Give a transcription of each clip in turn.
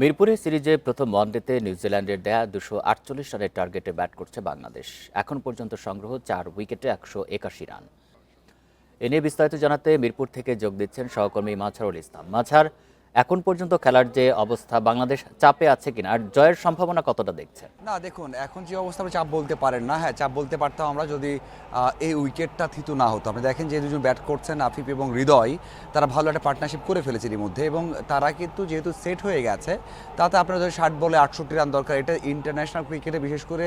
মিরপুরে সিরিজে প্রথম ওয়ানডেতে নিউজিল্যান্ডের দেয়া ২৪৮ রানের টার্গেটে ব্যাট করছে বাংলাদেশ। এখন পর্যন্ত সংগ্রহ ৪ উইকেটে ১৮১ রান। এ নিয়ে বিস্তারিত জানাতে মিরপুর থেকে যোগ দিচ্ছেন সহকর্মী মাঝারুল ইসলাম। মাঝার, এখন পর্যন্ত খেলার যে অবস্থা, বাংলাদেশ চাপে আছে কিনা আর জয়ের সম্ভাবনা কতটা দেখছেন? না দেখুন, এখন যে অবস্থা আপনি চাপ বলতে পারেন না। হ্যাঁ, চাপ বলতে পারতাম আমরা যদি এই উইকেটটা থিতু না হতো। আপনি দেখেন যে দুজন ব্যাট করছেন আফিফ এবং হৃদয়, তারা ভালো একটা পার্টনারশিপ করে ফেলেছে এর মধ্যে এবং তারা কিন্তু যেহেতু সেট হয়ে গেছে, তাতে আপনার ধরেন 60 বলে 68 রান দরকার। এটা ইন্টারন্যাশনাল ক্রিকেটে বিশেষ করে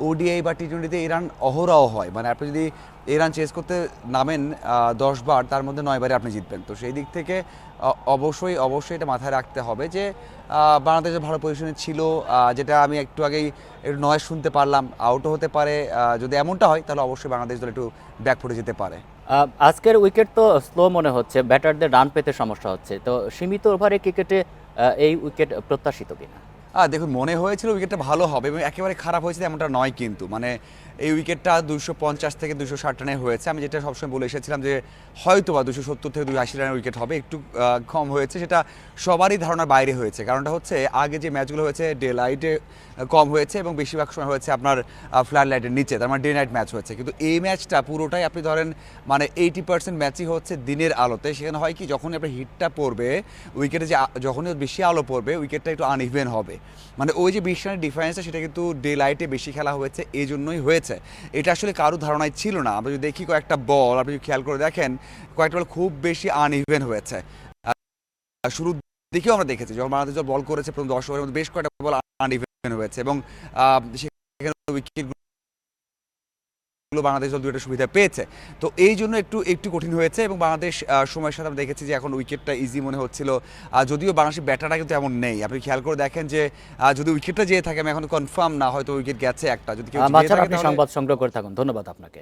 ওডিআই বা টি-20তে এই রান অহরহ হয়। মানে আপনি যদি এই রান চেস করতে নামেন 10 বার, তার মধ্যে 9 বারে আপনি জিতবেন। তো সেই দিক থেকে অবশ্যই এটা মাথায় রাখতে হবে যে বাংলাদেশের ভালো পজিশনে ছিল, যেটা আমি একটু আগেই একটু নয়েজ শুনতে পারলাম, আউটও হতে পারে। যদি এমনটা হয় তাহলে অবশ্যই বাংলাদেশ দল একটু ব্যাকফুটে যেতে পারে। আজকের উইকেট তো স্লো মনে হচ্ছে, ব্যাটারদের রান পেতে সমস্যা হচ্ছে। তো সীমিত ওভারে ক্রিকেটে এই উইকেট প্রত্যাশিত কিনা? দেখুন, মনে হয়েছিল উইকেটটা ভালো হবে এবং একেবারে খারাপ হয়েছে এমনটা নয় কিন্তু। মানে এই উইকেটটা 250 থেকে 260 রানে হয়েছে। আমি যেটা সবসময় বলে এসেছিলাম যে হয়তো বা 270 থেকে 280 রানের উইকেট হবে, একটু কম হয়েছে। সেটা সবারই ধারণার বাইরে হয়েছে। কারণটা হচ্ছে আগে যে ম্যাচগুলো হয়েছে ডে লাইটে কম হয়েছে এবং বেশিরভাগ সময় হয়েছে আপনার ফ্ল্যাট লাইটের নিচে, তার মানে ডে নাইট ম্যাচ হয়েছে। কিন্তু এই ম্যাচটা পুরোটাই আপনি ধরেন মানে 80% ম্যাচই হচ্ছে দিনের আলোতে। সেখানে হয় কি, যখনই আপনার হিটটা পড়বে উইকেটে, যে যখনই বেশি আলো পড়বে উইকেটটা একটু আনইভেন হবে। মানে ওই যে 20 রানের ডিফারেন্সটা, সেটা কিন্তু ডে লাইটে বেশি খেলা হয়েছে, এই জন্যই হয়েছে। এটা আসলে কারো ধারণায় ছিল না। আমরা যদি দেখি কয়েকটা বল, আপনি যদি খেয়াল করে দেখেন কয়েকটা বল খুব বেশি আনইভেন হয়েছে। শুরুর দিকেও আমরা দেখেছি যখন বাংলাদেশ বল করেছে প্রথম 10 ওভারের মধ্যে বেশ কয়েকটা বল আনইভেন হয়েছে এবং সেখানে উইকেটগুলো বাংলাদেশ দল দুটো সুবিধা পেয়েছে। তো এই জন্য একটু কঠিন হয়েছে এবং বাংলাদেশ সময়ের সাথে আমরা দেখেছি যে এখন উইকেটটা ইজি মনে হচ্ছিল। যদিও বাংলাদেশের ব্যাটারটা কিন্তু এমন নেই। আপনি খেয়াল করে দেখেন যে যদি উইকেটটা যেয়ে থাকে, আমি এখন কনফার্ম না, হয়তো উইকেট গেছে একটা। যদি কেউ আপনি সংবাদ সংগ্রহ করে থাকুন। ধন্যবাদ আপনাকে।